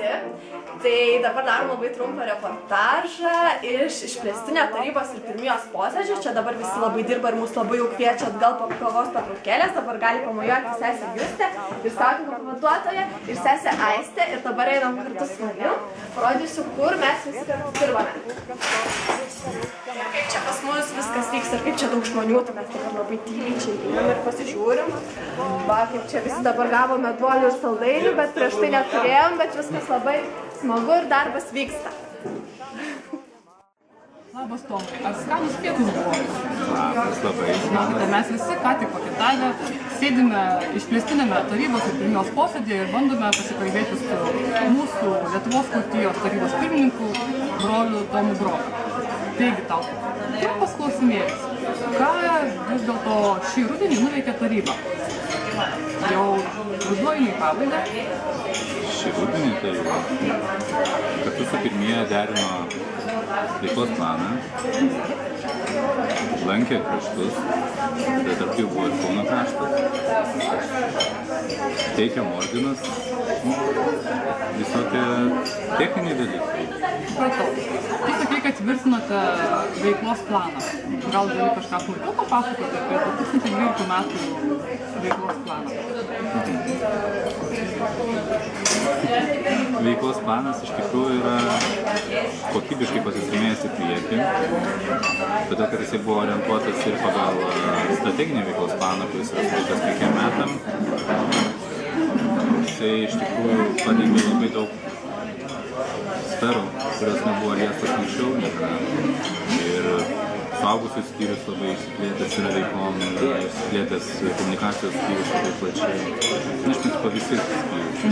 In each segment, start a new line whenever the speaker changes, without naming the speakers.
visi. Tai dabar darom labai trumpą reportažą iš išplėstinio tarybos ir pirmijos posėdžio. Čia dabar visi labai dirba ir mūsų labai jau kviečia atgal po kavos pertraukėlės. Dabar gali pamojuoti sesė Justė ir Stautingo pavaduotoja ir sesė Aistė. Ir dabar einam kartu su manim. Parodysiu, kur mes visi kartu dirbame. Kaip čia pas mus viskas vyksta ir kaip čia daug žmonių, tai mes dabar labai tyliai čia einam ir pasižiūrim. Va, kaip čia visi dabar gavo meduolių ir saldainių, bet prieš tai neturėjom, bet viskas labai smagu ir darbas vyksta.
Labas, Tomai. Ar skanus pietus buvo?
Labas, labai.
Žinokite, mes visi ką tik pakietavę, sėdime išplėstinėme tarybos ir pirmijos posėdėje ir bandome pasikalbėti su mūsų Lietuvos kultūros tarybos pirmininku broliu Tomu Broku. Taigi tau, trumpas klausimėlis. Ką vis dėlto šį rudenį nuveikė taryba? Jau ruduo eina į pabaigą?
Šį rudenį taryba kartu su pirmieji derino veiklos planą, lankė kraštus, tai tarp jų buvo ir Kauno kraštas, teikėm ordinus, visokie techniniai dalykai.
Supratau. Tu sakai, kad tvirtinote veiklos planą. Gal gali kažką smulkiau papasakoti apie 2012 metų veiklos planą?
Veiklos planas iš tikrųjų yra kokybiškai pasistūmėjęs į priekį, todėl kad jisai buvo orientuotas ir pagal strateginį veiklos planą, kuris yra sudarytas 5 metam. Jisai iš tikrųjų pateikė labai daug sferų, kurios nebuvo liestos anksčiau. Ir suaugusių skyrius labai išsiplėtęs yra veiklom, išsiplėtęs komunikacijos skyrius labai plačiai. Iš principo visi skyrius. Tai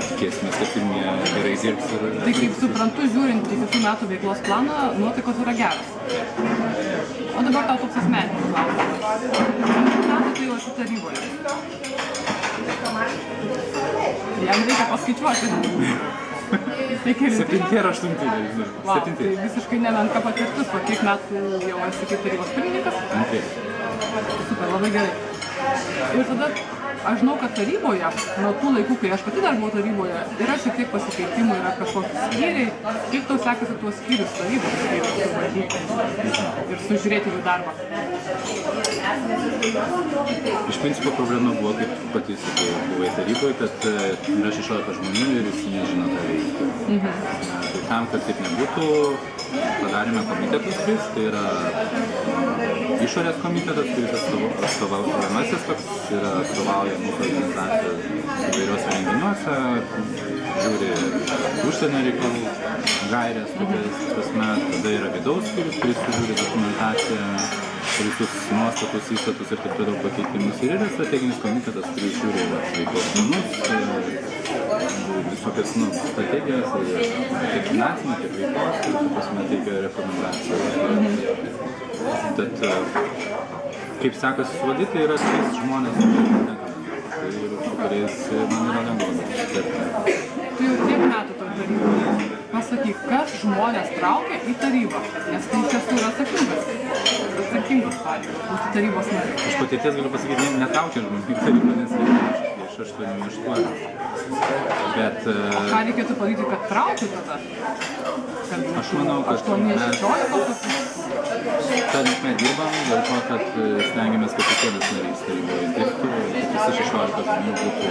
tikėsimės, kad pirmieji gerai dirbs ir...
Tai kaip suprantu, žiūrint į kitų metų veiklos planą, nuotaikos yra geras. O dabar tau toks asmeninis klausimas. 5 metų tai jau esi taryboje. Jam reikia paskaičiuoti.
7 ar 8, nežinau.
Wow, tai visiškai nemenka patirtis, po kiek metų jau esi kaip tarybos pirmininkas? Super, labai gerai. Ir tada aš žinau, kad taryboje, nuo tų laikų, kai aš pati dar buvau taryboje, yra šiek tiek pasikeitimų, yra kažkokie skyriai. Kaip tau sekasi tuos skyrius tarybos suvaldyti ir sužiūrėti jų darbą?
Iš principo problema buvo, kaip pati sakai, buvai taryboje, kad yra 16 žmonių ir visi nežino, ką veikti. Tai tam, kad taip nebūtų, padarėme komitetus, tai yra išorės komitetas, kuris atstovaujamas toks, yra atstovauja mūsų organizacijos įvairiuose renginiuose, žiūri užsienio reikalų gairės, tada yra vidaus skyrius, kuris žiūri dokumentaciją, visus nuostatus, įstatus ir taip toliau pakeitimus. Ir yra strateginis komitetas, kuris žiūri veiklos planus, visokias strategijas, tiek finansinį, tiek veiklos, teikia rekomendacijos. Tad kaip sekasi suvaldyti, tai yra 3 žmonės, su kuriais man yra lengva.
Tu jau tiek metų toj taryboje. Pasakyk, kas žmonės traukia į tarybą, nes tai iš tiesų yra atsakingas pareigas, būti tarybos nariai.
Iš patirties galiu pasakyti, netraukia žmonių į tarybą, nes iš 8. Bet...
O ką reikėtų padaryti, kad trauktų tada?
Aš manau, kad mes mes dirbam, dėl to, kad stengiamės, kad kiekvienas narys taryboje dirbtų, kad visi 16 žmonių būtų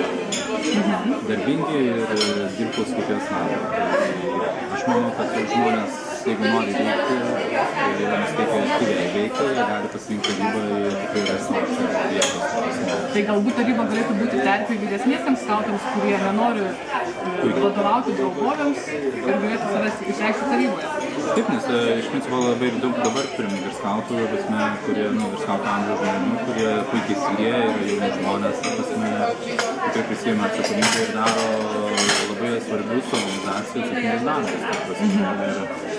darbingi ir dirbtų su kiekvienas narys. Aš manau, kad žmonės, jeigu nori veikti, jie yra nusiteikę aktyviai veikti, jie gali pasirinkti tarybą ir tikrai rasti vietos.
Tai galbūt taryba galėtų būti terpė vyresniesiems skautams, kurie nenori vadovauti draugovėms ir galėtų savęs išreikšti taryboje.
Taip, nes iš principo labai daug dabar turim ir skautų, kurie, ir skautų amžiaus žmonių, kurie puikiai įsilieja, yra jauni žmonės, tikrai prisijima atsakomybę ir daro labai svarbius organizacijos atsakingus darbus.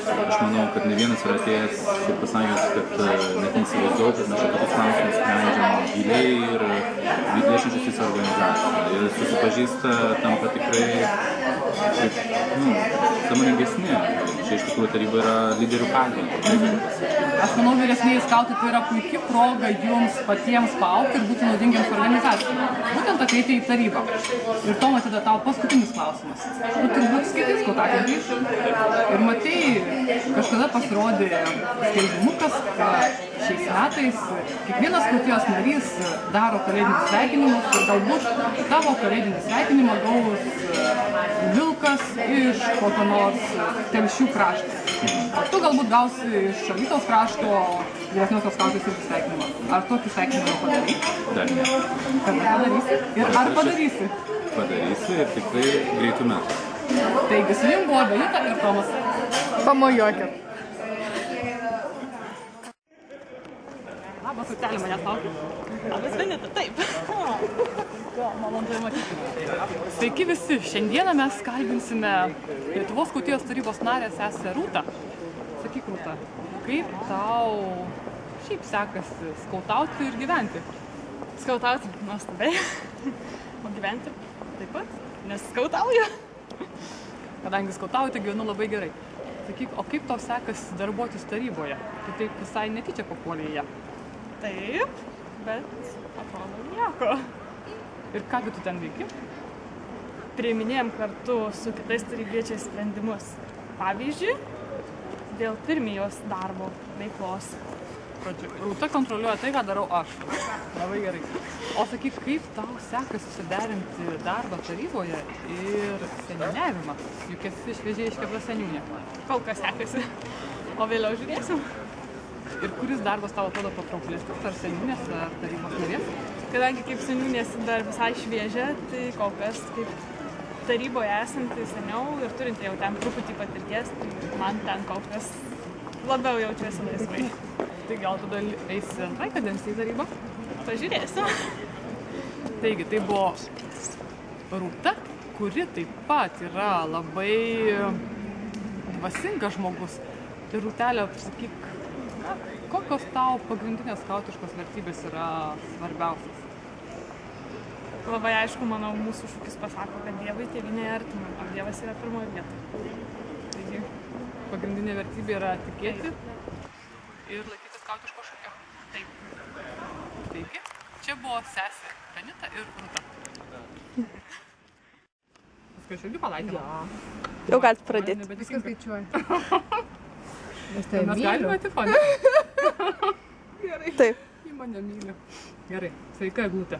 Aš manau, kad ne vienas yra atėjęs ir pasakęs, kad net neįsivaizduoju, kad mes tokius klausimus sprendžiam giliai ir viešinčius visą organizaciją. Jie susipažįsta, tampa tikrai sąmoningesni. Čia iš tikrųjų taryba yra lyderių pagrindas.
Aš manau, vyresnieji skautai tai yra puikia proga jums patiems paaugti ir būti naudingiems organizacijai. būtent ateiti į tarybą. Ir Toma, tada tau paskutinis klausimas. Tu turbūt skaitai skautatinklį ir matei, kažkada pasirodė skelbimukas, kad šiais metais kiekvienas skautijos narys daro kalėdinius sveikinimus ir galbūt tavo kalėdinį sveikinimą gaus vilkas iš kokio nors Telšių krašto. O tu galbūt gausi iš Alytaus krašto vyresniosios skautės irgi sveikinimą. Ar tokį sveikinimą padarai?
Dar ne.
Kada padarysi? Ir ar padarysi?
Padarysiu ir tikrai greitų metų.
Taigi, su jum buvo Benita ir Tomas.
Pamojuokit.
Labas, Utelė, manęs laukia.
Labas, Benita, taip.
Malonu matyti. Sveiki visi. Šiandieną mes kalbinsime Lietuvos skautijos tarybos narę sesę Rūtą. Sakyk, Rūta, kaip tau šiaip sekasi skautauti ir gyventi?
Skautauti nuostabiai. O gyventi taip pat, nes skautauju.
Kadangi skautauti, gyvenu labai gerai. Sakyk, o kaip tau sekasi darbuotis taryboje? Tu taip visai netyčia papuolė į ją.
Taip, bet atrodo nieko.
Ir kągi tu ten veiki?
Priiminėjom kartu su kitais tarybiečiais sprendimus. Pavyzdžiui, dėl pirmijos darbo veiklos.
Rūta kontroliuoja tai, ką darau aš. Labai gerai. O sakyk, kaip tau sekasi suderinti darbą taryboje ir seniūniavimą? Juk esi šviežiai iškepta seniūnė.
Kol kas sekasi. O vėliau žiūrėsim.
Ir kuris darbas tau atrodo patrauklesnis? Ar seniūnės, ar tarybos narės?
Kadangi kaip seniūnės dar visai šviežia, tai kol kas kaip taryboje esanti seniau ir turinti jau ten truputį patirties, tai man ten kol kas labiau jaučiuosi laisvai.
Tai gal tada eisi antrai kadencijai į tarybą?
Pažiūrėsiu.
Taigi, tai buvo Rūta, kuri taip pat yra labai dvasingas žmogus. Tai Rūtelė, sakyk, kokios tau pagrindinės skautiškos vertybės yra svarbiausias?
Labai aišku, manau, mūsų šūkis pasako, kad Dievui tėvynė artima, o Dievas yra pirmoje vietoje.
Taigi, pagrindinė vertybė yra tikėti ir laikytis skautiško šūkio.
Taip.
Taigi, čia buvo sesė Benita ir Rūta. Paskui aš irgi palaikinu.
Jau galit pradėti.
Viskas skaičiuoja. Aš
Tai
tave
mes
myliu.
galime tipo, ne?
Taip.
Ji mane myli. Gerai, sveika, Eglutė.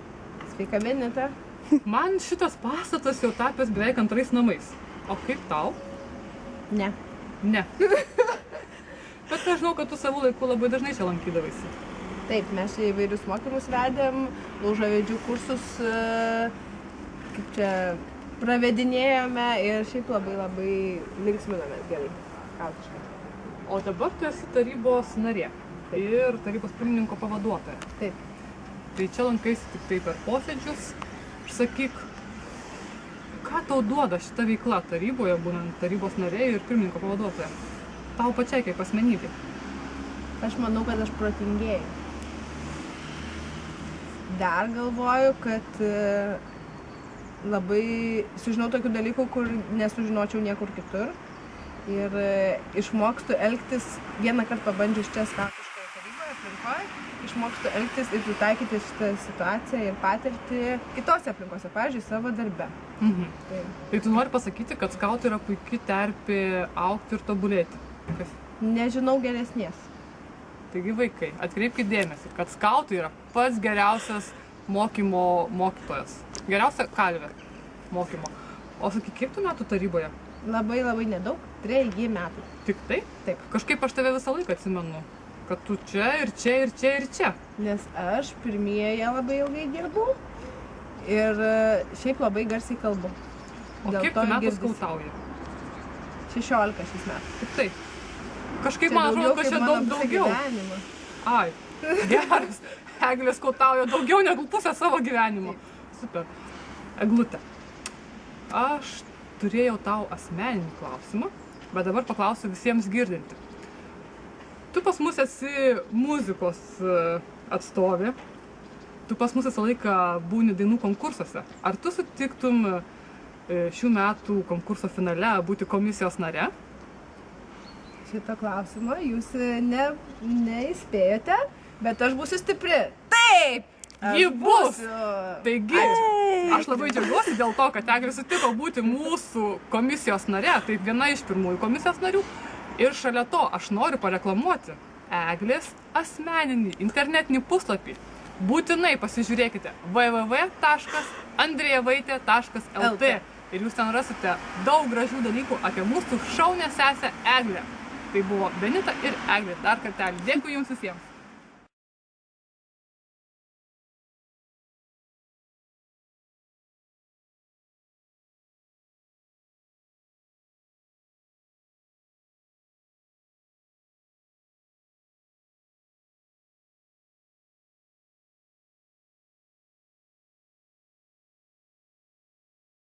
Sveika, Benita.
Man šitas pastatas jau tapęs beveik antrais namais. O kaip tau?
Ne.
Ne. Bet aš žinau, kad tu savo laiku labai dažnai čia lankydavaisi.
Taip, mes čia įvairius mokymus vedėm, laužavedžių kursus, kaip čia, pravedinėjome ir šiaip labai linksminomės gerai, skautiškai.
O dabar tu esi tarybos narė ir tarybos pirmininko pavaduotoja.
Taip.
Tai čia lankaisi tik tai per posėdžius. Sakyk, ką tau duoda šita veikla taryboje, būnant tarybos narė ir pirmininko pavaduotoja? Tau pačiai kaip asmenybė.
Aš manau, kad aš protingėjau. Dar galvoju, kad labai sužinau tokių dalykų, kur nesužinočiau niekur kitur. Ir išmokstu elgtis, vieną kartą pabandžius čia skautiškoje taryboje, aplinkoje, išmokstu elgtis ir pritaikyti šitą situaciją ir patirtį kitose aplinkose, pavyzdžiui, savo darbe.
Tai tu nori pasakyti, kad skautai yra puikia terpė augti ir tobulėti.
Nežinau geresnės.
Taigi vaikai, atkreipkite dėmesį, kad skautai yra pats geriausias mokymo mokytojas. Geriausia kalvė mokymo. O sakyk, kiek tu metų taryboje?
Labai nedaug, 3 metai.
Tik tai?
Taip.
Kažkaip aš tave visą laiką atsimenu, kad tu čia ir čia ir čia ir čia.
Nes aš pirmieje labai ilgai dirbau ir šiaip labai garsiai kalbu.
O
Dėl
kiek
to
tu metų
girdisi.
skautauji?
16 šiais metais.
Tik tai. Kažkaip man atrodo, kad čia daug daugiau. Ai, geras. Eglė skautauja daugiau negu pusę savo gyvenimo. Super. Eglutė, aš turėjau tau asmeninį klausimą, bet dabar paklausiu visiems girdinti. Tu pas mus esi muzikos atstovė, tu pas mus visą laiką būni dainų konkursuose. Ar tu sutiktum šių metų konkurso finale būti komisijos nare?
Šitą klausimą jūs neįspėjote, bet aš būsiu stipri. Taip!
Ji bus. Taigi, aš labai džiaugiuosi dėl to, kad Eglė sutiko būti mūsų komisijos nare, tai viena iš pirmųjų komisijos narių. Ir šalia to aš noriu pareklamuoti Eglės asmeninį internetinį puslapį. Būtinai pasižiūrėkite www.andrejevaitė.lt ir jūs ten rasite daug gražių dalykų apie mūsų šaunią sesę Eglę. Tai buvo Benita ir Eglė. Dar kartelį. Dėkui jums visiems.